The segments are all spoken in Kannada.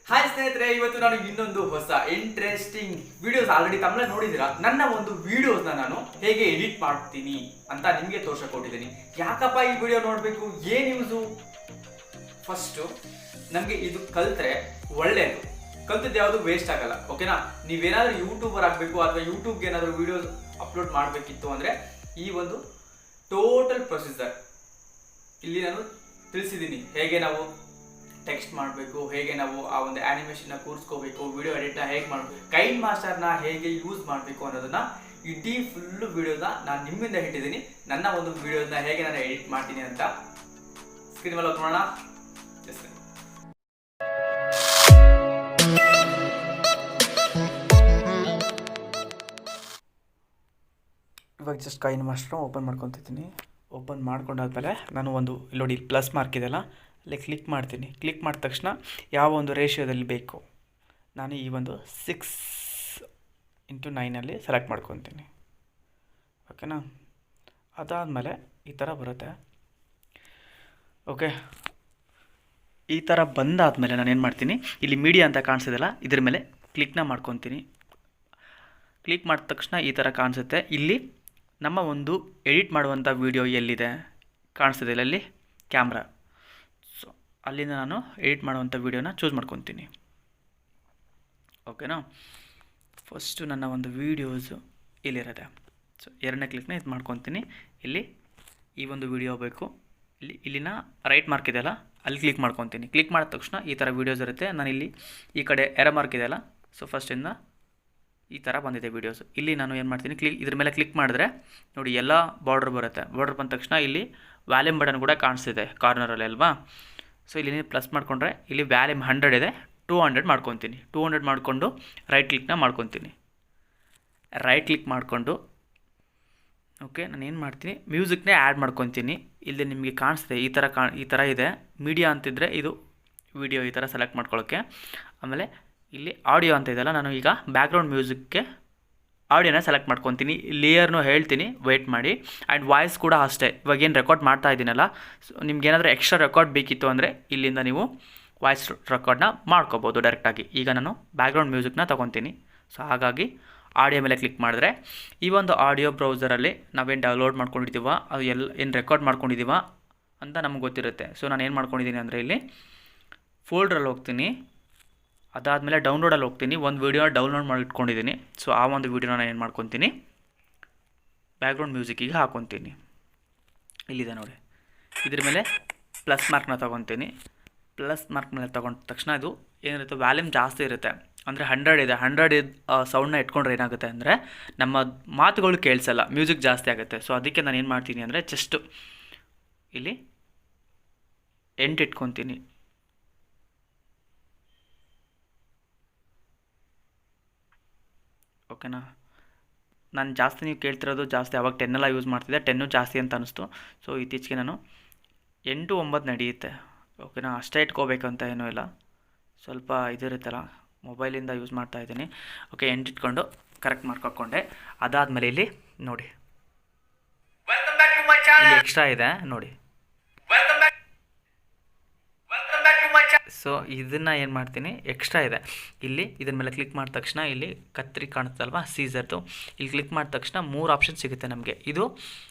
ಹಾಯ್ ಸ್ನೇಹಿತರೆ, ಇವತ್ತು ನಾನು ಇನ್ನೊಂದು ಹೊಸ ಇಂಟ್ರೆಸ್ಟಿಂಗ್ ವಿಡಿಯೋಸ್ ಆಲ್ರೆಡಿ ತಮ್ಮಲ್ಲಿ ನೋಡಿದ್ದೀರಾ. ನನ್ನ ಒಂದು ವಿಡಿಯೋಸ್ನ ನಾನು ಹೇಗೆ ಎಡಿಟ್ ಮಾಡ್ತೀನಿ ಅಂತ ನಿಮಗೆ ತೋರಿಸಿಕೊಟ್ಟಿದ್ದೀನಿ. ಯಾಕಪ್ಪ ಈ ವಿಡಿಯೋ ನೋಡಬೇಕು, ಏನು ಯೂಸು? ಫಸ್ಟು ನಮಗೆ ಇದು ಕಲ್ತ್ರೆ ಒಳ್ಳೆಯದು. ಕಲ್ತದ್ದು ಯಾವುದು ವೇಸ್ಟ್ ಆಗಲ್ಲ, ಓಕೆನಾ? ನೀವೇನಾದರೂ ಯೂಟ್ಯೂಬರ್ ಆಗಬೇಕು ಅಥವಾ ಯೂಟ್ಯೂಬ್ಗೆ ಏನಾದರೂ ವಿಡಿಯೋಸ್ ಅಪ್ಲೋಡ್ ಮಾಡಬೇಕಿತ್ತು ಅಂದರೆ ಈ ಒಂದು ಟೋಟಲ್ ಪ್ರೊಸೀಜರ್ ಇಲ್ಲಿ ನಾನು ತಿಳಿಸಿದ್ದೀನಿ. ಹೇಗೆ ನಾವು ಟೆಕ್ಸ್ಟ್ ಮಾಡಬೇಕು, ಹೇಗೆ ನಾವು ಆ ಒಂದು ಆ್ಯನಿಮೇಷನ್ನ ಕೂರಿಸ್ಕೋಬೇಕು, ವಿಡಿಯೋ ಎಡಿಟ್ನ ಹೇಗೆ ಮಾಡಬೇಕು, ಕೈನ್ ಮಾಸ್ಟರ್ನ ಹೇಗೆ ಯೂಸ್ ಮಾಡಬೇಕು ಅನ್ನೋದನ್ನು ಇಡೀ ಫುಲ್ಲು ವಿಡಿಯೋನ ನಾನು ನಿಮ್ಮಿಂದ ಇಟ್ಟಿದ್ದೀನಿ. ನನ್ನ ಒಂದು ವಿಡಿಯೋನ ಹೇಗೆ ನಾನು ಎಡಿಟ್ ಮಾಡ್ತೀನಿ ಅಂತ ಸ್ಕ್ರೀನ್ ಮೇಲೆ ನೋಡೋಣ. ಇವಾಗ ಜಸ್ಟ್ ಕೈನ್ ಮಾಸ್ಟರ್ ಓಪನ್ ಮಾಡ್ಕೊತಿದ್ದೀನಿ. ಓಪನ್ ಮಾಡ್ಕೊಂಡಾದ್ಮೇಲೆ ನಾನು ಒಂದು ಇಲ್ಲಿ ನೋಡಿ ಪ್ಲಸ್ ಮಾರ್ಕ್ ಇದೆಯಲ್ಲ, ಅಲ್ಲಿ ಕ್ಲಿಕ್ ಮಾಡ್ತೀನಿ. ಕ್ಲಿಕ್ ಮಾಡಿದ ತಕ್ಷಣ ಯಾವ ಒಂದು ರೇಷಿಯೋದಲ್ಲಿ ಬೇಕು ನಾನು ಈ ಒಂದು 6:9 ಸೆಲೆಕ್ಟ್ ಮಾಡ್ಕೊತೀನಿ, ಓಕೆನಾ? ಅದಾದಮೇಲೆ ಈ ಥರ ಬರುತ್ತೆ. ಓಕೆ, ಈ ಥರ ಬಂದಾದಮೇಲೆ ನಾನು ಏನು ಮಾಡ್ತೀನಿ, ಇಲ್ಲಿ ಮೀಡಿಯಾ ಅಂತ ಕಾಣಿಸಿದೆಲ್ಲ ಇದ್ರ ಮೇಲೆ ಕ್ಲಿಕ್ನ ಮಾಡ್ಕೊತೀನಿ. ಕ್ಲಿಕ್ ಮಾಡಿದ ತಕ್ಷಣ ಈ ಥರ ಕಾಣಿಸುತ್ತೆ. ಇಲ್ಲಿ ನಮ್ಮ ಒಂದು ಎಡಿಟ್ ಮಾಡುವಂಥ ವಿಡಿಯೋ ಎಲ್ಲಿದೆ ಕಾಣಿಸ್ತಿದೆ ಅಲ್ಲಿ ಕ್ಯಾಮ್ರಾ. ಸೊ ಅಲ್ಲಿಂದ ನಾನು ಎಡಿಟ್ ಮಾಡುವಂಥ ವೀಡಿಯೋನ ಚೂಸ್ ಮಾಡ್ಕೊತೀನಿ, ಓಕೆನಾ? ಫಸ್ಟು ನನ್ನ ಒಂದು ವೀಡಿಯೋಸು ಇಲ್ಲಿರುತ್ತೆ. ಸೊ ಎರಡನೇ ಕ್ಲಿಕ್ನ ಇದು ಮಾಡ್ಕೊತೀನಿ. ಇಲ್ಲಿ ಈ ಒಂದು ವಿಡಿಯೋ ಬೇಕು. ಇಲ್ಲಿನ ರೈಟ್ ಮಾರ್ಕ್ ಇದೆಯಲ್ಲ ಅಲ್ಲಿ ಕ್ಲಿಕ್ ಮಾಡ್ಕೊತೀನಿ. ಕ್ಲಿಕ್ ಮಾಡಿದ ತಕ್ಷಣ ಈ ಥರ ವೀಡಿಯೋಸ್ ಇರುತ್ತೆ. ನಾನು ಇಲ್ಲಿ ಈ ಕಡೆ ಎರ ಮಾರ್ಕ್ ಇದೆಯಲ್ಲ, ಸೊ ಫಸ್ಟಿಂದ ಈ ಥರ ಬಂದಿದೆ ವೀಡಿಯೋಸ್. ಇಲ್ಲಿ ನಾನು ಏನು ಮಾಡ್ತೀನಿ, ಇದ್ರ ಮೇಲೆ ಕ್ಲಿಕ್ ಮಾಡಿದ್ರೆ ನೋಡಿ ಎಲ್ಲ ಬಾರ್ಡರ್ ಬರುತ್ತೆ. ಬಾರ್ಡರ್ ಬಂದ ತಕ್ಷಣ ಇಲ್ಲಿ ವ್ಯಾಲ್ಯೂಮ್ ಬಟನ್ ಕೂಡ ಕಾಣಿಸ್ತಿದೆ ಕಾರ್ನರಲ್ಲಿ ಅಲ್ವಾ? ಸೊ ಇಲ್ಲಿ ಪ್ಲಸ್ ಮಾಡಿಕೊಂಡ್ರೆ ಇಲ್ಲಿ ವ್ಯಾಲ್ಯೂಮ್ 100 ಇದೆ, 200 ಮಾಡ್ಕೊತೀನಿ. 200 ಮಾಡಿಕೊಂಡು ರೈಟ್ ಕ್ಲಿಕ್ನ ಮಾಡ್ಕೊತೀನಿ. ರೈಟ್ ಕ್ಲಿಕ್ ಮಾಡಿಕೊಂಡು ಓಕೆ, ನಾನು ಏನು ಮಾಡ್ತೀನಿ, ಮ್ಯೂಸಿಕ್ನೇ ಆ್ಯಡ್ ಮಾಡ್ಕೊತೀನಿ. ಇಲ್ಲಿ ನಿಮಗೆ ಕಾಣಿಸ್ತಿದೆ ಈ ಥರ ಇದೆ. ಮೀಡಿಯಾ ಅಂತಿದ್ರೆ ಇದು ವಿಡಿಯೋ ಈ ಥರ ಸೆಲೆಕ್ಟ್ ಮಾಡ್ಕೊಳ್ಳೋಕ್ಕೆ. ಆಮೇಲೆ ಇಲ್ಲಿ ಆಡಿಯೋ ಅಂತ ಇದೆಯಲ್ಲ, ನಾನು ಈಗ ಬ್ಯಾಕ್ಗ್ರೌಂಡ್ ಮ್ಯೂಸಿಕ್ಗೆ ಆಡಿಯೋನ ಸೆಲೆಕ್ಟ್ ಮಾಡ್ಕೊತೀನಿ. ಲೇಯರ್ನು ಹೇಳ್ತೀನಿ, ವೆಯ್ಟ್ ಮಾಡಿ. ಆ್ಯಂಡ್ ವಾಯ್ಸ್ ಕೂಡ ಅಷ್ಟೇ. ಇವಾಗ ಏನು ರೆಕಾರ್ಡ್ ಮಾಡ್ತಾ ಇದ್ದೀನಲ್ಲ, ಸೊ ನಿಮ್ಗೇನಾದರೂ ಎಕ್ಸ್ಟ್ರಾ ರೆಕಾರ್ಡ್ ಬೇಕಿತ್ತು ಅಂದರೆ ಇಲ್ಲಿಂದ ನೀವು ವಾಯ್ಸ್ ರೆಕಾರ್ಡ್ನ ಮಾಡ್ಕೋಬೋದು ಡೈರೆಕ್ಟಾಗಿ. ಈಗ ನಾನು ಬ್ಯಾಕ್ಗ್ರೌಂಡ್ ಮ್ಯೂಸಿಕ್ನ ತೊಗೊತೀನಿ. ಸೊ ಹಾಗಾಗಿ ಆಡಿಯೋ ಮೇಲೆ ಕ್ಲಿಕ್ ಮಾಡಿದ್ರೆ ಈ ಒಂದು ಆಡಿಯೋ ಬ್ರೌಸರಲ್ಲಿ ನಾವೇನು ಡೌನ್ಲೋಡ್ ಮಾಡ್ಕೊಂಡಿದ್ದೀವ, ಅದು ಏನು ರೆಕಾರ್ಡ್ ಮಾಡ್ಕೊಂಡಿದ್ದೀವ ಅಂತ ನಮ್ಗೆ ಗೊತ್ತಿರುತ್ತೆ. ಸೊ ನಾನು ಏನು ಮಾಡ್ಕೊಂಡಿದ್ದೀನಿ ಅಂದರೆ ಇಲ್ಲಿ ಫೋಲ್ಡ್ರಲ್ಲಿ ಹೋಗ್ತೀನಿ. ಅದಾದಮೇಲೆ ಡೌನ್ಲೋಡಲ್ಲಿ ಹೋಗ್ತೀನಿ. ಒಂದು ವೀಡಿಯೋ ಡೌನ್ಲೋಡ್ ಮಾಡಿ ಇಟ್ಕೊಂಡಿದ್ದೀನಿ. ಸೊ ಆ ಒಂದು ವೀಡಿಯೋನ ನಾನು ಏನು ಮಾಡ್ಕೊತೀನಿ, ಬ್ಯಾಕ್ಗ್ರೌಂಡ್ ಮ್ಯೂಸಿಕ್ಕಿಗೆ ಹಾಕ್ಕೊತೀನಿ. ಇಲ್ಲಿದೆ ನೋಡಿ, ಇದ್ರ ಮೇಲೆ ಪ್ಲಸ್ ಮಾರ್ಕ್ನ ತೊಗೊತೀನಿ. ಪ್ಲಸ್ ಮಾರ್ಕ್ ಮೇಲೆ ತೊಗೊಂಡ ತಕ್ಷಣ ಇದು ಏನಿರುತ್ತೆ, ವ್ಯಾಲ್ಯೂಮ್ ಜಾಸ್ತಿ ಇರುತ್ತೆ. ಅಂದರೆ 100 ಇದೆ. 100 ಸೌಂಡ್ನ ಇಟ್ಕೊಂಡ್ರೆ ಏನಾಗುತ್ತೆ ಅಂದರೆ ನಮ್ಮ ಮಾತುಗಳು ಕೇಳಿಸಲ್ಲ, ಮ್ಯೂಸಿಕ್ ಜಾಸ್ತಿ ಆಗುತ್ತೆ. ಸೊ ಅದಕ್ಕೆ ನಾನು ಏನು ಮಾಡ್ತೀನಿ ಅಂದರೆ ಜಸ್ಟ್ ಇಲ್ಲಿ 8 ಇಟ್ಕೊತೀನಿ. ಓಕೆನಾ? ನಾನು ಜಾಸ್ತಿ ನೀವು ಕೇಳ್ತಿರೋದು ಜಾಸ್ತಿ, ಅವಾಗ 10 ಯೂಸ್ ಮಾಡ್ತಿದ್ದೆ. 10 ಜಾಸ್ತಿ ಅಂತ ಅನ್ನಿಸ್ತು. ಸೊ ಇತ್ತೀಚೆಗೆ ನಾನು 8, 9 ನಡೆಯುತ್ತೆ, ಓಕೆನಾ? ಅಷ್ಟೇ ಇಟ್ಕೋಬೇಕಂತ ಏನೂ ಇಲ್ಲ, ಸ್ವಲ್ಪ ಇದಿರುತ್ತಲ್ಲ, ಮೊಬೈಲಿಂದ ಯೂಸ್ ಮಾಡ್ತಾ ಇದ್ದೀನಿ. ಓಕೆ, 8 ಇಟ್ಕೊಂಡು ಕರೆಕ್ಟ್ ಮಾಡ್ಕೊಂಡೆ. ಅದಾದಮೇಲೆ ಇಲ್ಲಿ ನೋಡಿ ಎಕ್ಸ್ಟ್ರಾ ಇದೆ ನೋಡಿ. ಸೊ ಇದನ್ನು ಏನು ಮಾಡ್ತೀನಿ, ಎಕ್ಸ್ಟ್ರಾ ಇದೆ ಇಲ್ಲಿ. ಇದ್ರ ಮೇಲೆ ಕ್ಲಿಕ್ ಮಾಡಿದ ತಕ್ಷಣ ಇಲ್ಲಿ ಕತ್ರಿ ಕಾಣುತ್ತಲ್ವ, ಸೀಸರ್ದು. ಇಲ್ಲಿ ಕ್ಲಿಕ್ ಮಾಡಿದ ತಕ್ಷಣ 3 ಆಪ್ಷನ್ ಸಿಗುತ್ತೆ ನಮಗೆ. ಇದು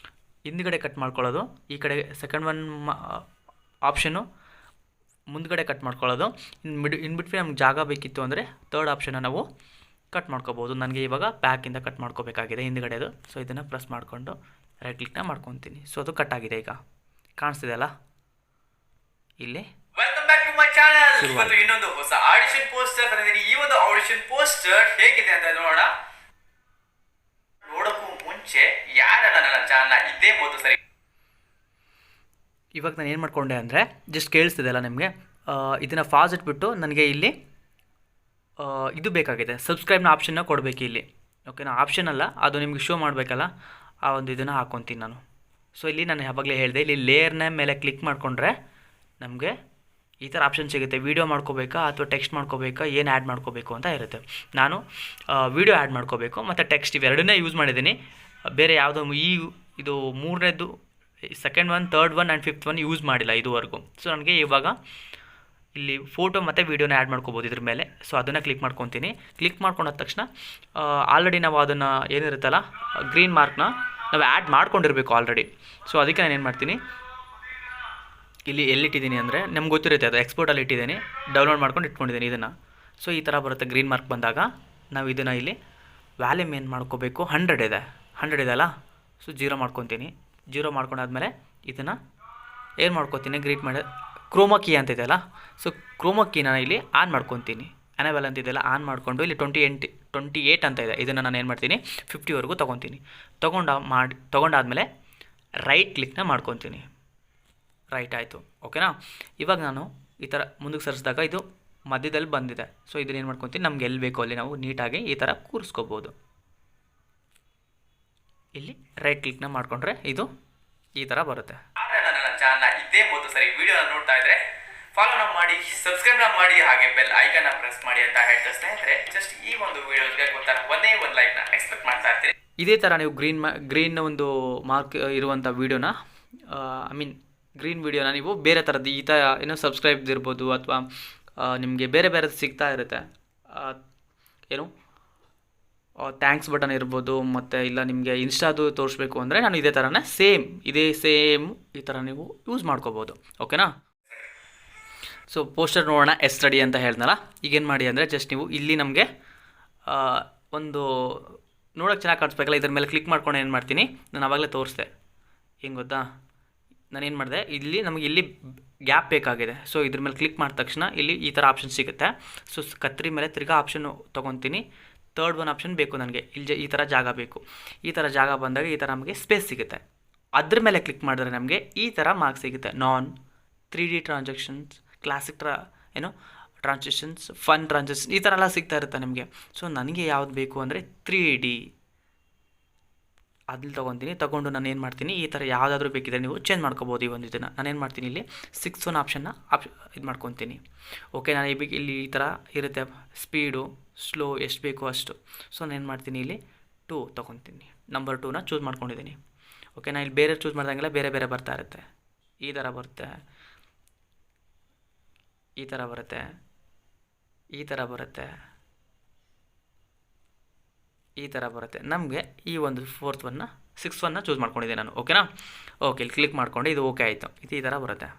ಹಿಂದ್ಗಡೆ ಕಟ್ ಮಾಡ್ಕೊಳ್ಳೋದು, ಈ ಕಡೆ ಸೆಕೆಂಡ್ ಒನ್ ಆಪ್ಷನು ಮುಂದ್ಗಡೆ ಕಟ್ ಮಾಡ್ಕೊಳ್ಳೋದು. ಇನ್ ಬಿಟ್ವೀನ್ ನಮ್ಗೆ ಜಾಗ ಬೇಕಿತ್ತು ಅಂದರೆ ಥರ್ಡ್ ಆಪ್ಷನ್ನ ನಾವು ಕಟ್ ಮಾಡ್ಕೋಬೋದು. ನನಗೆ ಇವಾಗ ಬ್ಯಾಕಿಂದ ಕಟ್ ಮಾಡ್ಕೋಬೇಕಾಗಿದೆ ಹಿಂದ್ಗಡೆದು. ಸೊ ಇದನ್ನು ಪ್ರೆಸ್ ಮಾಡಿಕೊಂಡು ರೈಟ್ ಕ್ಲಿಕ್ನ ಮಾಡ್ಕೊತೀನಿ. ಸೊ ಅದು ಕಟ್ ಆಗಿದೆ. ಈಗ ಕಾಣಿಸ್ತಿದೆ ಅಲ್ಲ ಇಲ್ಲಿ. ಇವತ್ತು ಇನ್ನೊಂದು ಹೊಸ ಆಡಿಷನ್ ಪೋಸ್ಟರ್ ತಂದಿದ್ದೀನಿ. ಈ ಒಂದು ಆಡಿಷನ್ ಪೋಸ್ಟರ್ ಹೇಗಿದೆ ಅಂತ ನೋಡೋಣ. ನೋಡೋಕ್ಕೂ ಮುಂಚೆ ಯಾರಲ್ಲ ನನ್ನ ಚಾನಲ್ ಇದೇ ಮೊದಲು ಸರಿ. ಇವಾಗ ನಾನು ಏನು ಮಾಡ್ಕೊಂಡೆ ಅಂದರೆ ಜಸ್ಟ್ ಕೇಳಿಸ್ತಿದೆ ಅಲ್ಲ ನಿಮಗೆ, ಇದನ್ನು ಫಾಸ್ಟ್ ಇಟ್ಬಿಟ್ಟು ನನಗೆ ಇಲ್ಲಿ ಇದು ಬೇಕಾಗಿದೆ, ಸಬ್ಸ್ಕ್ರೈಬ್ನ ಆಪ್ಷನ್ನ ಕೊಡಬೇಕು ಇಲ್ಲಿ, ಓಕೆನಾ? ಆಪ್ಷನ್ ಅಲ್ಲ, ಅದು ನಿಮ್ಗೆ ಶೋ ಮಾಡಬೇಕಲ್ಲ, ಆ ಒಂದು ಇದನ್ನು ಹಾಕ್ಕೊತೀನಿ ನಾನು. ಸೊ ಇಲ್ಲಿ ನಾನು ಯಾವಾಗಲೇ ಹೇಳಿದೆ, ಇಲ್ಲಿ ಲೇಯರ್ನ ಮೇಲೆ ಕ್ಲಿಕ್ ಮಾಡಿಕೊಂಡ್ರೆ ನಮಗೆ ಈ ಥರ ಆಪ್ಷನ್ ಸಿಗುತ್ತೆ. ವೀಡಿಯೋ ಮಾಡ್ಕೋಬೇಕಾ ಅಥವಾ ಟೆಕ್ಸ್ಟ್ ಮಾಡ್ಕೋಬೇಕಾ, ಏನು ಆ್ಯಡ್ ಮಾಡ್ಕೋಬೇಕು ಅಂತ ಇರುತ್ತೆ. ನಾನು ವೀಡಿಯೋ ಆ್ಯಡ್ ಮಾಡ್ಕೋಬೇಕು ಮತ್ತು ಟೆಕ್ಸ್ಟ್ ಇವೆರಡನ್ನೇ ಯೂಸ್ ಮಾಡಿದ್ದೀನಿ. ಬೇರೆ ಯಾವುದೋ ಇದು ಮೂರನೇದು second one, third one and fifth one use ಮಾಡಿಲ್ಲ ಇದುವರೆಗೂ. ಸೊ ನನಗೆ ಇವಾಗ ಇಲ್ಲಿ ಫೋಟೋ ಮತ್ತು ವೀಡಿಯೋನ ಆ್ಯಡ್ ಮಾಡ್ಕೋಬೋದು ಇದ್ರ ಮೇಲೆ. ಸೊ ಅದನ್ನು ಕ್ಲಿಕ್ ಮಾಡ್ಕೊತೀನಿ. ಕ್ಲಿಕ್ ಮಾಡ್ಕೊಂಡಾದ ತಕ್ಷಣ ಆಲ್ರೆಡಿ ನಾವು ಅದನ್ನು ಏನಿರುತ್ತಲ್ಲ ಗ್ರೀನ್ ಮಾರ್ಕ್ನ ನಾವು ಆ್ಯಡ್ ಮಾಡ್ಕೊಂಡಿರಬೇಕು ಆಲ್ರೆಡಿ. ಸೊ ಅದಕ್ಕೆ ನಾನು ಏನು ಮಾಡ್ತೀನಿ, ಇಲ್ಲಿ ಎಲ್ಲಿಟ್ಟಿದ್ದೀನಿ ಅಂದರೆ ನಮ್ಗೆ ಗೊತ್ತಿರುತ್ತೆ, ಅದು ಎಕ್ಸ್ಪೋರ್ಟಲ್ಲಿ ಇಟ್ಟಿದ್ದೀನಿ, ಡೌನ್ಲೋಡ್ ಮಾಡ್ಕೊಂಡು ಇಟ್ಕೊಂಡಿದ್ದೀನಿ ಇದನ್ನು. ಸೊ ಈ ಥರ ಬರುತ್ತೆ ಗ್ರೀನ್ ಮಾರ್ಕ್ ಬಂದಾಗ. ನಾವು ಇದನ್ನು ಇಲ್ಲಿ ವ್ಯಾಲ್ಯೂಮ್ ಏನು ಮಾಡ್ಕೋಬೇಕು, 100 ಇದೆ ಅಲ್ಲ. ಸೊ 0 ಮಾಡ್ಕೊತೀನಿ. 0 ಮಾಡ್ಕೊಂಡಾದ್ಮೇಲೆ ಇದನ್ನು ಏನು ಮಾಡ್ಕೊತೀನಿ, ಕ್ರೋಮಾ ಕೀ ಅಂತ ಇದೆಯಲ್ಲ. ಸೊ ಕ್ರೋಮಾ ಕೀನ ಇಲ್ಲಿ ಆನ್ ಮಾಡ್ಕೊತೀನಿ. ಅನೇಬಲ್ ಅಂತಿದೆಯಲ್ಲ, ಆನ್ ಮಾಡಿಕೊಂಡು ಇಲ್ಲಿ 28 ಅಂತ ಇದೆ, ಇದನ್ನು ನಾನು ಏನು ಮಾಡ್ತೀನಿ 50ವರೆಗೂ ತೊಗೊತೀನಿ. ತೊಗೊಂಡಾದ್ಮೇಲೆ ರೈಟ್ ಕ್ಲಿಕ್ನ ಮಾಡ್ಕೊತೀನಿ. ರೈಟ್ ಆಯಿತು, ಓಕೆನಾ. ಇವಾಗ ನಾನು ಈ ಥರ ಮುಂದಕ್ಕೆ ಸರಿಸಿದಾಗ ಇದು ಮಧ್ಯದಲ್ಲಿ ಬಂದಿದೆ. ಸೊ ಇದನ್ನ ಏನು ಮಾಡ್ಕೊತೀನಿ, ನಮ್ಗೆ ಎಲ್ಲಿ ಬೇಕೋ ಅಲ್ಲಿ ನಾವು ನೀಟಾಗಿ ಈ ಥರ ಕೂರಿಸ್ಕೋಬೋದು. ಇಲ್ಲಿ ರೈಟ್ ಕ್ಲಿಕ್ನ ಮಾಡಿಕೊಂಡ್ರೆ ಇದು ಈ ಥರ ಬರುತ್ತೆ. ನನ್ನ ಚಾನಲ್ ಇದೇ ಮೊದಲು ಸರಿ ವಿಡಿಯೋನ ನೋಡ್ತಾ ಇದ್ರೆ ಫಾಲೋ ಮಾಡಿ, ಸಬ್ಸ್ಕ್ರೈಬ್ ಮಾಡಿ, ಹಾಗೆ ಬೆಲ್ ಐಕನ್ನ ಪ್ರೆಸ್ ಮಾಡಿ ಅಂತ ಹೇಳ್ತಾ ಸ್ನೇಹಿತರೆ, ಜಸ್ಟ್ ಈ ಒಂದು ವಿಡಿಯೋಗೆ ಗೊತ್ತಾಗ ಒಂದೇ ಒಂದು ಲೈಕ್ನ ಎಕ್ಸ್ಪೆಕ್ಟ್ ಮಾಡ್ತಾ ಇರ್ತೀನಿ. ಇದೇ ಥರ ನೀವು ಗ್ರೀನ್ ಒಂದು ಮಾರ್ಕ್ ಇರುವಂಥ ವೀಡಿಯೋನ ಗ್ರೀನ್ ವೀಡಿಯೋನ ನೀವು ಬೇರೆ ಥರದ್ದು ಈ ಥರ ಏನೋ ಸಬ್ಸ್ಕ್ರೈಬ್ ಇರ್ಬೋದು, ಅಥವಾ ನಿಮಗೆ ಬೇರೆ ಬೇರೆದು ಸಿಗ್ತಾ ಇರುತ್ತೆ, ಏನು ಥ್ಯಾಂಕ್ಸ್ ಬಟನ್ ಇರ್ಬೋದು, ಮತ್ತು ಇಲ್ಲ ನಿಮಗೆ ಇನ್ಸ್ಟಾದು ತೋರಿಸ್ಬೇಕು ಅಂದರೆ ನಾನು ಇದೇ ಥರನೇ ಸೇಮ್ ಈ ಥರ ನೀವು ಯೂಸ್ ಮಾಡ್ಕೋಬೋದು, ಓಕೆನಾ. ಸೊ ಪೋಸ್ಟರ್ ನೋಡೋಣ, ಸ್ಟಡಿ ಅಂತ ಹೇಳ್ದಲ್ಲ. ಈಗೇನು ಮಾಡಿ ಅಂದರೆ ಜಸ್ಟ್ ನೀವು ಇಲ್ಲಿ ನಮಗೆ ಒಂದು ನೋಡೋಕ್ಕೆ ಚೆನ್ನಾಗಿ ಕಾಣಿಸ್ಬೇಕಲ್ಲ, ಇದ್ರ ಮೇಲೆ ಕ್ಲಿಕ್ ಮಾಡ್ಕೊಂಡು ಏನು ಮಾಡ್ತೀನಿ, ನಾನು ಆವಾಗಲೇ ತೋರಿಸ್ದೆ ಹೆಂಗೆ ಗೊತ್ತಾ. ನಾನೇನು ಮಾಡಿದೆ, ನಮಗೆ ಇಲ್ಲಿ ಗ್ಯಾಪ್ ಬೇಕಾಗಿದೆ. ಸೊ ಇದ್ರ ಮೇಲೆ ಕ್ಲಿಕ್ ಮಾಡಿದ ತಕ್ಷಣ ಇಲ್ಲಿ ಈ ಥರ ಆಪ್ಷನ್ ಸಿಗುತ್ತೆ. ಸೊ ಕತ್ರಿ ಮೇಲೆ ತಿರ್ಗಾ ಆಪ್ಷನ್ ತೊಗೊತೀನಿ. ಥರ್ಡ್ ಒನ್ ಆಪ್ಷನ್ ಬೇಕು ನನಗೆ, ಇಲ್ಲಿ ಈ ಥರ ಜಾಗ ಬೇಕು. ಈ ಥರ ಜಾಗ ಬಂದಾಗ ಈ ಥರ ನಮಗೆ ಸ್ಪೇಸ್ ಸಿಗುತ್ತೆ. ಅದ್ರ ಮೇಲೆ ಕ್ಲಿಕ್ ಮಾಡಿದ್ರೆ ನಮಗೆ ಈ ಥರ ಮಾರ್ಕ್ಸ್ ಸಿಗುತ್ತೆ. ನಾನ್ 3D transactions, classic transactions, fun transaction, ಈ ಥರ ಎಲ್ಲ ಸಿಗ್ತಾ ಇರುತ್ತೆ ನಿಮಗೆ. ಸೊ ನನಗೆ ಯಾವ್ದು ಬೇಕು ಅಂದರೆ 3D ಅದಲ್ಲಿ ತೊಗೊಂಡು ನಾನು ಏನು ಮಾಡ್ತೀನಿ, ಈ ಥರ ಯಾವುದಾದ್ರೂ ಬೇಕಿದ್ರೆ ನೀವು ಚೇಂಜ್ ಮಾಡ್ಕೋಬೋದು. ಈ ಒಂದು ಇದನ್ನು ನಾನೇನು ಮಾಡ್ತೀನಿ, ಇಲ್ಲಿ 6 ಆಪ್ಷನ್ನ ಇದು ಮಾಡ್ಕೊತೀನಿ. ಓಕೆ, ನಾನು ಇಲ್ಲಿ ಈ ಥರ ಇರುತ್ತೆ, ಸ್ಪೀಡು ಸ್ಲೋ ಎಷ್ಟು ಬೇಕು ಅಷ್ಟು. ಸೊ ನಾನು ಏನು ಮಾಡ್ತೀನಿ, ಇಲ್ಲಿ 2 ತೊಗೊತೀನಿ. ನಂಬರ್ 2ನ ಚೂಸ್ ಮಾಡ್ಕೊಂಡಿದ್ದೀನಿ. ಓಕೆ, ನಾನು ಇಲ್ಲಿ ಬೇರೆ ಚೂಸ್ ಮಾಡ್ದಂಗೆಲ್ಲ ಬೇರೆ ಬೇರೆ ಬರ್ತಾ ಇರುತ್ತೆ. ಈ ಥರ ಬರುತ್ತೆ, ಈ ಥರ ಬರುತ್ತೆ, ಈ ಥರ ಬರುತ್ತೆ, ಈ ಥರ ಬರುತ್ತೆ. ನಮಗೆ ಈ ಒಂದು 6ನ ಚೂಸ್ ಮಾಡ್ಕೊಂಡಿದ್ದೆ ನಾನು, ಓಕೆನಾ. ಓಕೆ, ಇಲ್ಲಿ ಕ್ಲಿಕ್ ಮಾಡ್ಕೊಂಡು ಇದು ಓಕೆ ಆಯಿತು. ಇದು ಈ ಥರ ಬರುತ್ತೆ.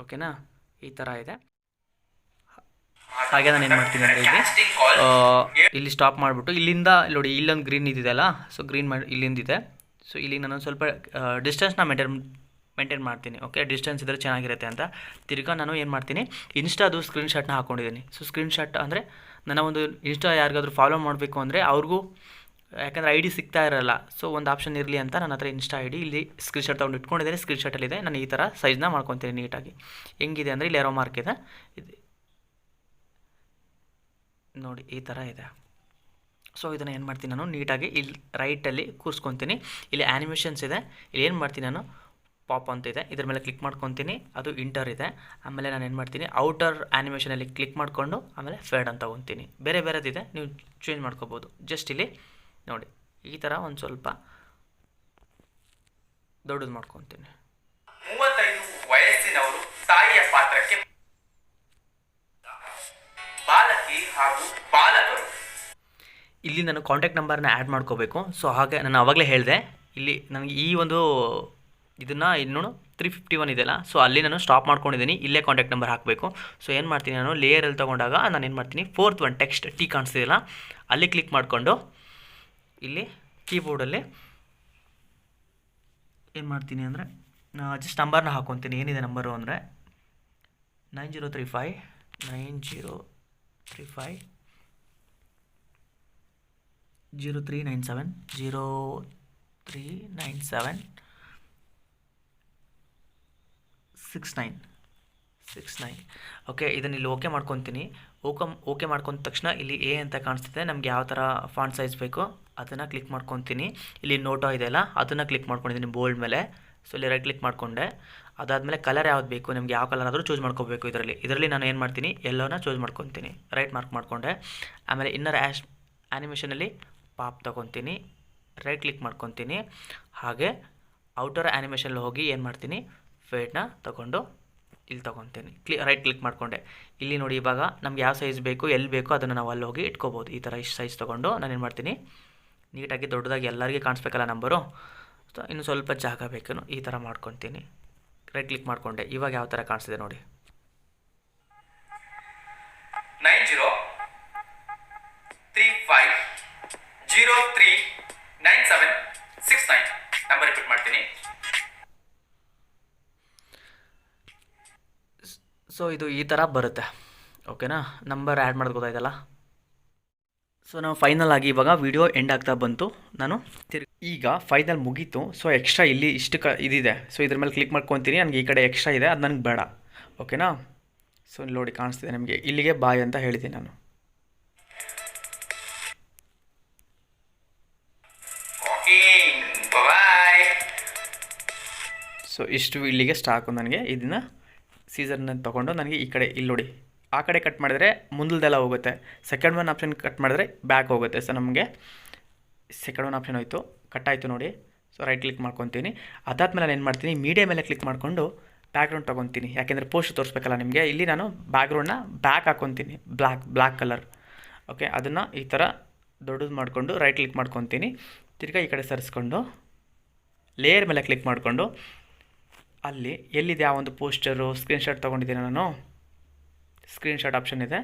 ಓಕೆನಾ, ಈ ಥರ ಇದೆ. ಹಾಗೆ ನಾನು ಏನು ಮಾಡ್ತೀನಿ ಅಂದರೆ ಇಲ್ಲಿ ಸ್ಟಾಪ್ ಮಾಡಿಬಿಟ್ಟು ಇಲ್ಲಿಂದ ನೋಡಿ, ಇಲ್ಲೊಂದು ಗ್ರೀನ್ ಇದ್ದಿದೆಯಲ್ಲ. ಸೊ ಗ್ರೀನ್ ಇಲ್ಲಿಂದಿದೆ. ಸೊ ಇಲ್ಲಿ ನಾನು ಸ್ವಲ್ಪ ಡಿಸ್ಟೆನ್ಸ್ನ ಮೇಂಟೈನ್ ಮಾಡ್ತೀನಿ. ಓಕೆ, ಡಿಸ್ಟೆನ್ಸ್ ಇದ್ದರೆ ಚೆನ್ನಾಗಿರುತ್ತೆ ಅಂತ. ತಿರ್ಗಾ ನಾನು ಏನು ಮಾಡ್ತೀನಿ, ಇನ್ಸ್ಟಾದು ಸ್ಕ್ರೀನ್ಶಾಟ್ನ ಹಾಕ್ಕೊಂಡಿದ್ದೀನಿ. ಸೊ ಸ್ಕ್ರೀನ್ಶಾಟ್ ಅಂದರೆ ನನ್ನ ಒಂದು ಇನ್ಸ್ಟಾ ಯಾರಿಗಾದ್ರೂ ಫಾಲೋ ಮಾಡಬೇಕು ಅಂದರೆ ಅವ್ರಿಗೂ, ಯಾಕಂದರೆ ID ಸಿಗ್ತಾ ಇರಲ್ಲ. ಸೊ ಒಂದು ಆಪ್ಷನ್ ಇರಲಿ ಅಂತ ನನ್ನ ಹತ್ರ ಇನ್ಸ್ಟಾ ID ಇಲ್ಲಿ ಸ್ಕ್ರೀನ್ಶಾಟ್ ತೊಗೊಂಡು ಇಟ್ಕೊಂಡಿದ್ದೀನಿ. ಸ್ಕ್ರೀನ್ಶಾಟಲ್ಲಿದೆ. ನಾನು ಈ ಥರ ಸೈಜ್ನ ಮಾಡ್ಕೊತೀನಿ ನೀಟಾಗಿ. ಹೆಂಗಿದೆ ಅಂದರೆ ಇಲ್ಲಿ ಯಾರೋ ಮಾರ್ಕ್ ಇದೆ, ಇದು ನೋಡಿ ಈ ಥರ ಇದೆ. ಸೊ ಇದನ್ನು ಏನು ಮಾಡ್ತೀನಿ, ನಾನು ನೀಟಾಗಿ ಇಲ್ಲಿ ರೈಟಲ್ಲಿ ಕೂರಿಸ್ಕೊತೀನಿ. ಇಲ್ಲಿ ಆ್ಯನಿಮೇಷನ್ಸ್ ಇದೆ. ಇಲ್ಲಿ ಏನು ಮಾಡ್ತೀನಿ, ನಾನು ಪಾಪ್ ಅಂತ ಇದೆ, ಇದ್ರ ಮೇಲೆ ಕ್ಲಿಕ್ ಮಾಡ್ಕೊತೀನಿ. ಅದು ಇಂಟರ್ ಇದೆ. ಆಮೇಲೆ ನಾನು ಏನು ಮಾಡ್ತೀನಿ, ಔಟರ್ ಆ್ಯನಿಮೇಷನಲ್ಲಿ ಕ್ಲಿಕ್ ಮಾಡಿಕೊಂಡು ಆಮೇಲೆ ಫೇಡ್ ಅಂತ ತೊಗೊತೀನಿ. ಬೇರೆ ಬೇರೆದಿದೆ, ನೀವು ಚೇಂಜ್ ಮಾಡ್ಕೋಬೋದು. ಜಸ್ಟ್ ಇಲ್ಲಿ ನೋಡಿ ಈ ಥರ ಒಂದು ಸ್ವಲ್ಪ ದೊಡ್ಡದು ಮಾಡ್ಕೊತೀನಿ. 35 ವಯಸ್ಸಿನವರು ತಾಯಿಯ ಪಾತ್ರಕ್ಕೆ ಬಾಲಕಿ ಹಾಗೂ ಬಾಲಕರು. ಇಲ್ಲಿ ನಾನು ಕಾಂಟ್ಯಾಕ್ಟ್ ನಂಬರ್ನ ಆ್ಯಡ್ ಮಾಡ್ಕೋಬೇಕು. ಸೊ ಹಾಗೆ ನಾನು ಆವಾಗಲೇ ಹೇಳಿದೆ, ಇಲ್ಲಿ ನನಗೆ ಈ ಒಂದು ಇದನ್ನು ಇನ್ನೂ 351 ಇದೆಯಲ್ಲ. ಸೊ ಅಲ್ಲಿ ನಾನು ಸ್ಟಾಪ್ ಮಾಡ್ಕೊಂಡಿದ್ದೀನಿ. ಇಲ್ಲೇ ಕಾಂಟ್ಯಾಕ್ಟ್ ನಂಬರ್ ಹಾಕಬೇಕು. ಸೊ ಏನು ಮಾಡ್ತೀನಿ, ನಾನು ಲೇಯರಲ್ಲಿ ತೊಗೊಂಡಾಗ ನಾನು ಏನು ಮಾಡ್ತೀನಿ, 4th ಒನ್ ಟೆಕ್ಸ್ಟ್ T ಕಾಣಿಸ್ತಿದೆಯಲ್ಲ, ಅಲ್ಲಿ ಕ್ಲಿಕ್ ಮಾಡಿಕೊಂಡು ಇಲ್ಲಿ ಕೀಬೋರ್ಡಲ್ಲಿ ಏನು ಮಾಡ್ತೀನಿ ಅಂದರೆ ಜಸ್ಟ್ ನಂಬರ್ನ ಹಾಕ್ಕೊತೀನಿ. ಏನಿದೆ ನಂಬರು ಅಂದರೆ 9035 0397 69. ಓಕೆ, ಇದನ್ನು ಇಲ್ಲಿ ಓಕೆ ಮಾಡ್ಕೊತೀನಿ. ಓಕೆ ಮಾಡ್ಕೊಂಡ ತಕ್ಷಣ ಇಲ್ಲಿ ಎ ಅಂತ ಕಾಣಿಸ್ತಿದೆ. ನಮ್ಗೆ ಯಾವ ಥರ ಫಾಂಟ್ ಸೈಜ್ ಬೇಕೋ ಅದನ್ನು ಕ್ಲಿಕ್ ಮಾಡ್ಕೊತೀನಿ. ಇಲ್ಲಿ ನೋಟೋ ಇದೆಯಲ್ಲ, ಅದನ್ನು ಕ್ಲಿಕ್ ಮಾಡ್ಕೊಂಡಿದ್ದೀನಿ ಬೋಲ್ಡ್ ಮೇಲೆ. ಸೊ ಇಲ್ಲಿ ರೈಟ್ ಕ್ಲಿಕ್ ಮಾಡಿಕೊಂಡೆ. ಅದಾದಮೇಲೆ ಕಲರ್ ಯಾವ್ದು ಬೇಕು, ನಿಮಗೆ ಯಾವ ಕಲರ್ ಆದರೂ ಚೂಸ್ ಮಾಡ್ಕೋಬೇಕು. ಇದರಲ್ಲಿ ನಾನು ಏನು ಮಾಡ್ತೀನಿ, ಎಲ್ಲೋನ ಚೂಸ್ ಮಾಡ್ಕೊತೀನಿ. ರೈಟ್ ಮಾರ್ಕ್ ಮಾಡಿಕೊಂಡೆ. ಆಮೇಲೆ ಇನ್ನರ್ ಆ್ಯನಿಮೇಷನಲ್ಲಿ ಪಾಪ್ ತೊಗೊತೀನಿ. ರೈಟ್ ಕ್ಲಿಕ್ ಮಾಡ್ಕೊತೀನಿ. ಹಾಗೆ ಔಟರ್ ಆ್ಯನಿಮೇಷನಲ್ಲಿ ಹೋಗಿ ಏನು ಮಾಡ್ತೀನಿ, ಫೇಡ್ನ ತೊಗೊಂಡು ಇಲ್ಲಿ ತೊಗೊತೀನಿ, ರೈಟ್ ಕ್ಲಿಕ್ ಮಾಡಿಕೊಂಡೆ. ಇಲ್ಲಿ ನೋಡಿ ಇವಾಗ ನಮ್ಗೆ ಯಾವ ಸೈಜ್ ಬೇಕು, ಎಲ್ಲಿ ಬೇಕೋ ಅದನ್ನು ನಾವು ಅಲ್ಲಿ ಹೋಗಿ ಇಟ್ಕೋಬೋದು. ಈ ಥರ ಇಷ್ಟು ಸೈಜ್ ತೊಗೊಂಡು ನಾನು ಏನು ಮಾಡ್ತೀನಿ, ನೀಟಾಗಿ ದೊಡ್ಡದಾಗಿ ಎಲ್ಲರಿಗೆ ಕಾಣಿಸ್ಬೇಕಲ್ಲ ನಂಬರು, ಸೊ ಇನ್ನು ಸ್ವಲ್ಪ ಜಾಗ ಬೇಕು, ಈ ಥರ ಮಾಡ್ಕೊತೀನಿ. ರೈಟ್ ಕ್ಲಿಕ್ ಮಾಡಿಕೊಂಡೆ. ಇವಾಗ ಯಾವ ಥರ ಕಾಣಿಸ್ತಿದೆ ನೋಡಿ, 9035039769 ನಂಬರ್ ರಿಪೀಟ್ ಮಾಡ್ತೀನಿ. ಸೊ ಇದು ಈ ಥರ ಬರುತ್ತೆ. ಓಕೆನಾ, ನಂಬರ್ ಆ್ಯಡ್ ಮಾಡೋದು ಗೊತ್ತಾಯ್ತಲ್ಲ. ಸೊ ನಾವು ಫೈನಲ್ ಆಗಿ ಇವಾಗ ವಿಡಿಯೋ ಎಂಡ್ ಆಗ್ತಾ ಬಂತು. ನಾನು ಈಗ ಫೈನಲ್ ಮುಗೀತು. ಸೊ ಎಕ್ಸ್ಟ್ರಾ ಇಲ್ಲಿ ಇಷ್ಟು ಇದಿದೆ, ಸೊ ಇದ್ರ ಮೇಲೆ ಕ್ಲಿಕ್ ಮಾಡ್ಕೊತೀನಿ. ನನಗೆ ಈ ಕಡೆ ಎಕ್ಸ್ಟ್ರಾ ಇದೆ, ಅದು ನನಗೆ ಬೇಡ. ಓಕೆನಾ, ಸೊ ನೋಡಿ ಕಾಣಿಸ್ತಿದೆ ನಿಮಗೆ, ಇಲ್ಲಿಗೆ ಬಾಯ್ ಅಂತ ಹೇಳಿದ್ದೀನಿ ನಾನು. ಸೊ ಇಷ್ಟು ಇಲ್ಲಿಗೆ ಸ್ಟಾಕು. ನನಗೆ ಇದನ್ನು ಸೀಸರ್ನ ತೊಗೊಂಡು ನನಗೆ ಈ ಕಡೆ ಇಲ್ಲಿ ನೋಡಿ, ಆ ಕಡೆ ಕಟ್ ಮಾಡಿದ್ರೆ ಮುಂದಲ್ದೆಲ್ಲ ಹೋಗುತ್ತೆ, ಸೆಕೆಂಡ್ ಒನ್ ಆಪ್ಷನ್ ಕಟ್ ಮಾಡಿದ್ರೆ ಬ್ಯಾಕ್ ಹೋಗುತ್ತೆ. ಸೊ ನಮಗೆ ಸೆಕೆಂಡ್ ಒನ್ ಆಪ್ಷನ್ ಹೋಯಿತು, ಕಟ್ ಆಯಿತು ನೋಡಿ. ಸೊ ರೈಟ್ ಕ್ಲಿಕ್ ಮಾಡ್ಕೊತೀನಿ. ಅದಾದಮೇಲೆ ನಾನು ಏನು ಮಾಡ್ತೀನಿ, ಮೀಡಿಯಾ ಮೇಲೆ ಕ್ಲಿಕ್ ಮಾಡಿಕೊಂಡು ಬ್ಯಾಕ್ಗ್ರೌಂಡ್ ತೊಗೊತೀನಿ. ಯಾಕೆಂದರೆ ಪೋಸ್ಟ್ ತೋರಿಸ್ಬೇಕಲ್ಲ ನಿಮಗೆ. ಇಲ್ಲಿ ನಾನು ಬ್ಯಾಕ್ಗ್ರೌಂಡ್ನ ಬ್ಯಾಕ್ ಹಾಕ್ಕೊತೀನಿ, ಬ್ಲ್ಯಾಕ್ ಕಲರ್. ಓಕೆ, ಅದನ್ನು ಈ ಥರ ದೊಡ್ಡದು ಮಾಡಿಕೊಂಡು ರೈಟ್ ಕ್ಲಿಕ್ ಮಾಡ್ಕೊತೀನಿ. ತಿರ್ಗಾ ಈ ಕಡೆ ಸರಿಸ್ಕೊಂಡು ಲೇಯರ್ ಮೇಲೆ ಕ್ಲಿಕ್ ಮಾಡಿಕೊಂಡು ಅಲ್ಲಿ ಎಲ್ಲಿದೆ ಆ ಒಂದು ಪೋಸ್ಟರು ಸ್ಕ್ರೀನ್ಶಾಟ್ ತೊಗೊಂಡಿದ್ದೀನಿ ನಾನು, ಸ್ಕ್ರೀನ್ಶಾಟ್ ಆಪ್ಷನ್ ಇದೆ,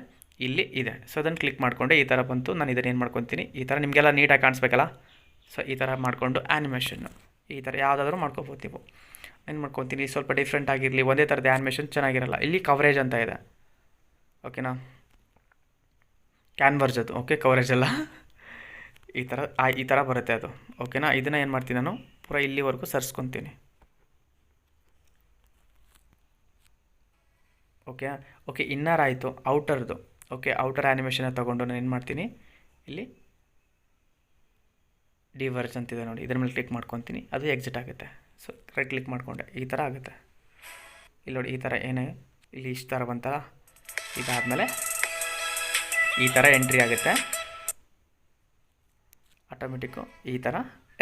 ಇಲ್ಲಿ ಇದೆ. ಸೊ ಅದನ್ನು ಕ್ಲಿಕ್ ಮಾಡಿಕೊಂಡೆ, ಈ ಥರ ಬಂತು. ನಾನು ಇದನ್ನು ಏನು ಮಾಡ್ಕೊತೀನಿ, ಈ ಥರ ನಿಮಗೆಲ್ಲ ನೀಟಾಗಿ ಕಾಣಿಸ್ಬೇಕಲ್ಲ. ಸೊ ಈ ಥರ ಮಾಡಿಕೊಂಡು ಆ್ಯನಿಮೇಷನ್ನು ಈ ಥರ ಯಾವುದಾದ್ರೂ ಮಾಡ್ಕೊಬೋದು ನೀವು. ಏನು ಮಾಡ್ಕೊತೀನಿ, ಸ್ವಲ್ಪ ಡಿಫ್ರೆಂಟ್ ಆಗಿರಲಿ, ಒಂದೇ ಥರದ ಆ್ಯನಿಮೇಷನ್ ಚೆನ್ನಾಗಿರಲ್ಲ. ಇಲ್ಲಿ ಕವರೇಜ್ ಅಂತ ಇದೆ, ಓಕೆನಾ, ಕ್ಯಾನ್ವರ್ಸ್ ಅದು. ಓಕೆ, ಕವರೇಜ್ ಅಲ್ಲ, ಈ ಥರ ಬರುತ್ತೆ ಅದು. ಓಕೆನಾ, ಇದನ್ನು ಏನು ಮಾಡ್ತೀನಿ ನಾನು ಪೂರ ಇಲ್ಲಿವರೆಗೂ ಸರಿಸ್ಕೊತೀನಿ. ಓಕೆ ಇನ್ನರ್ ಆಯಿತು, ಔಟರ್ದು. ಓಕೆ, ಔಟರ್ ಆ್ಯನಿಮೇಷನ್ನ ತೊಗೊಂಡು ನಾನು ಏನು ಮಾಡ್ತೀನಿ, ಇಲ್ಲಿ ಡಿವರ್ಜ್ ಅಂತಿದೆ ನೋಡಿ, ಇದ್ರ ಮೇಲೆ ಕ್ಲಿಕ್ ಮಾಡ್ಕೊತೀನಿ, ಅದು ಎಕ್ಸಿಟ್ ಆಗುತ್ತೆ. ಸೊ ರೈಟ್ ಕ್ಲಿಕ್ ಮಾಡಿಕೊಂಡೆ, ಈ ಥರ ಆಗುತ್ತೆ. ಇಲ್ಲಿ ನೋಡಿ, ಈ ಥರ ಏನೇ ಇಲ್ಲಿ ಇಷ್ಟು ಥರ ಬಂತಲ್ಲ, ಇದಾದಮೇಲೆ ಈ ಥರ ಎಂಟ್ರಿ ಆಗುತ್ತೆ, ಆಟೋಮೆಟಿಕ್ಕು ಈ ಥರ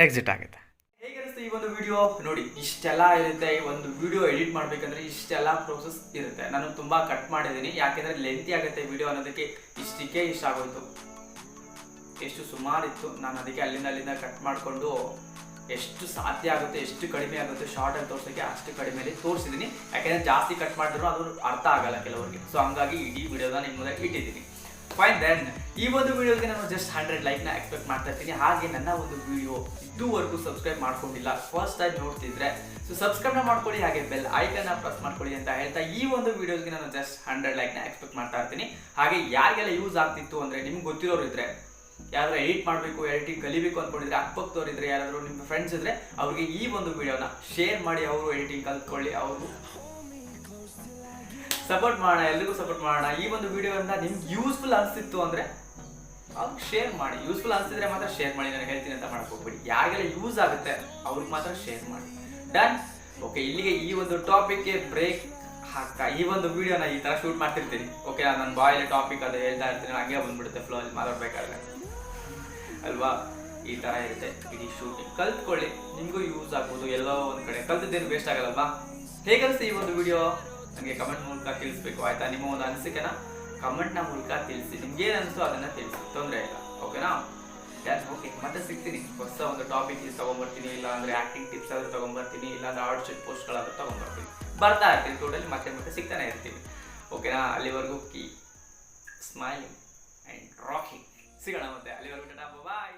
ಎಕ್ಸಿಟ್ ಆಗುತ್ತೆ. ಹೇಗಿರುತ್ತೆ ಈ ಒಂದು ವಿಡಿಯೋ ನೋಡಿ, ಇಷ್ಟೆಲ್ಲ ಇರುತ್ತೆ. ಈ ಒಂದು ವಿಡಿಯೋ ಎಡಿಟ್ ಮಾಡಬೇಕಂದ್ರೆ ಇಷ್ಟೆಲ್ಲ ಪ್ರೋಸೆಸ್ ಇರುತ್ತೆ. ನಾನು ತುಂಬ ಕಟ್ ಮಾಡಿದ್ದೀನಿ, ಯಾಕೆಂದರೆ ಲೆಂತಿ ಆಗುತ್ತೆ ವಿಡಿಯೋ ಅನ್ನೋದಕ್ಕೆ. ಇಷ್ಟಕ್ಕೆ ಇಷ್ಟ ಆಗೋಯ್ತು, ಎಷ್ಟು ಸುಮಾರಿತ್ತು. ನಾನು ಅದಕ್ಕೆ ಅಲ್ಲಿಂದ ಕಟ್ ಮಾಡಿಕೊಂಡು ಎಷ್ಟು ಸಾಧ್ಯ ಆಗುತ್ತೆ, ಎಷ್ಟು ಕಡಿಮೆ ಆಗುತ್ತೆ ಶಾರ್ಟಲ್ಲಿ ತೋರಿಸೋಕ್ಕೆ ಅಷ್ಟು ಕಡಿಮೆಯಲ್ಲಿ ತೋರಿಸಿದ್ದೀನಿ. ಯಾಕೆಂದರೆ ಜಾಸ್ತಿ ಕಟ್ ಮಾಡಿದ್ರು ಅದು ಅರ್ಥ ಆಗಲ್ಲ ಕೆಲವರಿಗೆ. ಸೊ ಹಂಗಾಗಿ ಇಡೀ ವಿಡಿಯೋನ ನಿಮ್ಮ ಮುಂದೆ ಇಟ್ಟಿದ್ದೀನಿ. ಫೈನ್ ದೆನ್, ಈ ಒಂದು ವಿಡಿಯೋಗೆ ನಾನು ಜಸ್ಟ್ 100 ಲೈಕ್ನ ಎಕ್ಸ್ಪೆಕ್ಟ್ ಮಾಡ್ತಾ ಇರ್ತೀನಿ. ಹಾಗೆ ನನ್ನ ಒಂದು ವಿಡಿಯೋ ಇದುವರೆಗೂ ಸಬ್ಸ್ಕ್ರೈಬ್ ಮಾಡ್ಕೊಂಡಿಲ್ಲ, ಫಸ್ಟ್ ಟೈಮ್ ನೋಡ್ತಿದ್ರೆ ಸೊ ಸಬ್ಸ್ಕ್ರೈಬ್ನ ಮಾಡ್ಕೊಳ್ಳಿ, ಹಾಗೆ ಬೆಲ್ ಐಕನ್ನ ಪ್ರೆಸ್ ಮಾಡ್ಕೊಳ್ಳಿ ಅಂತ ಹೇಳ್ತಾ ಈ ಒಂದು ವಿಡಿಯೋಗೆ ನಾನು ಜಸ್ಟ್ 100 ಲೈಕ್ನ ಎಕ್ಸ್ಪೆಕ್ಟ್ ಮಾಡ್ತಾ ಇರ್ತೀನಿ. ಹಾಗೆ ಯಾರಿಗೆಲ್ಲ ಯೂಸ್ ಆಗ್ತಿತ್ತು ಅಂದರೆ, ನಿಮ್ಗೆ ಗೊತ್ತಿರೋರು ಇದ್ರೆ, ಯಾರಾದ್ರೂ ಎಡಿಟ್ ಮಾಡಬೇಕು, ಎಡಿಟಿಂಗ್ ಕಲಿಬೇಕು ಅಂದ್ಕೊಂಡಿದ್ರೆ, ಅಕ್ಕಪಕ್ಕದವ್ರು ಇದ್ರೆ, ಯಾರಾದರೂ ನಿಮ್ಮ ಫ್ರೆಂಡ್ಸ್ ಇದ್ರೆ ಅವ್ರಿಗೆ ಈ ಒಂದು ವಿಡಿಯೋನ ಶೇರ್ ಮಾಡಿ, ಅವರು ಎಡಿಟಿಂಗ್ ಕಲ್ತ್ಕೊಳ್ಳಿ, ಅವರು ಸಪೋರ್ಟ್ ಮಾಡೋಣ, ಎಲ್ರಿಗೂ ಸಪೋರ್ಟ್ ಮಾಡೋಣ. ಈ ಒಂದು ವಿಡಿಯೋಯಿಂದ ನಿಮ್ಗೆ ಯೂಸ್ಫುಲ್ ಅನಿಸ್ತಿತ್ತು ಅಂದರೆ ಅವ್ರಿಗೆ ಶೇರ್ ಮಾಡಿ. ಯೂಸ್ಫುಲ್ ಅನಿಸ್ತಿದ್ರೆ ಮಾತ್ರ ಶೇರ್ ಮಾಡಿ, ನನಗೆ ಹೇಳ್ತೀನಿ ಅಂತ ಮಾಡಕ್ಕೆ ಹೋಗ್ಬೇಡಿ. ಯಾರಿಗೆಲ್ಲ ಯೂಸ್ ಆಗುತ್ತೆ ಅವ್ರಿಗೆ ಮಾತ್ರ ಶೇರ್ ಮಾಡಿ. ಡನ್. ಓಕೆ, ಇಲ್ಲಿಗೆ ಈ ಒಂದು ಟಾಪಿಕ್ಗೆ ಬ್ರೇಕ್ ಹಾಕ್ತಾ ಈ ಒಂದು ವಿಡಿಯೋನ ಈ ಥರ ಶೂಟ್ ಮಾಡ್ತಿರ್ತೀನಿ. ಓಕೆ, ನನ್ನ ಬಾಯಲ್ಲಿ ಟಾಪಿಕ್ ಅದು ಹೇಳ್ತಾ ಇರ್ತೀನಿ, ಹಂಗೆ ಬಂದ್ಬಿಡುತ್ತೆ ಫ್ಲೋ ಅಲ್ಲಿ ಮಾತಾಡ್ಬೇಕಾದ್ರೆ ಅಲ್ವಾ. ಈ ಥರ ಇರುತ್ತೆ ಇಡೀ ಶೂಟಿಂಗ್. ಕಲ್ತ್ಕೊಳ್ಳಿ, ನಿಮಗೂ ಯೂಸ್ ಆಗ್ಬೋದು. ಎಲ್ಲೋ ಒಂದು ಕಡೆ ಕಲ್ತಿದ್ದೇನು ವೇಸ್ಟ್ ಆಗಲ್ಲಲ್ವಾ. ಹೇಗನ್ನಿಸ್ತು ಈ ಒಂದು ವಿಡಿಯೋ ನನಗೆ ಕಮೆಂಟ್ ಮೂಲಕ ತಿಳಿಸ್ಬೇಕು, ಆಯಿತಾ. ನಿಮ್ಮ ಒಂದು ಅನಿಸಿಕೆನ ಕಮೆಂಟ್ನ ಮೂಲಕ ತಿಳಿಸಿ. ನಿಮ್ಗೆ ಏನು ಅನಿಸ್ತು ಅದನ್ನು ತಿಳಿಸಿ, ತೊಂದರೆ ಇಲ್ಲ. ಓಕೆನಾ. ಓಕೆ, ಮತ್ತೆ ಸಿಗ್ತೀನಿ ಹೊಸ ಒಂದು ಟಾಪಿಕ್ ತೊಗೊಂಬರ್ತೀನಿ. ಇಲ್ಲ ಅಂದರೆ ಆ್ಯಕ್ಟಿಂಗ್ ಟಿಪ್ಸ್ ಆದರೂ ತೊಗೊಂಬರ್ತೀನಿ, ಇಲ್ಲಾಂದ್ರೆ ಆರ್ಟ್ ಪೋಸ್ಟ್ಗಳಾದರೂ ತೊಗೊಂಬರ್ತೀನಿ. ಬರ್ತಾ ಇರ್ತೀನಿ ಟೋಟಲಿ, ಮತ್ತೆ ಸಿಗ್ತಾನೆ ಇರ್ತೀವಿ. ಓಕೆನಾ. ಅಲ್ಲಿವರೆಗೂ ಕೀಪ್ ಸ್ಮೈಲಿಂಗ್ ಆ್ಯಂಡ್ ರಾಕಿಂಗ್. ಸಿಗೋಣ ಮತ್ತೆ, ಅಲ್ಲಿವರೆಗೂ ಟಾಟಾ, ಬಾಯ್.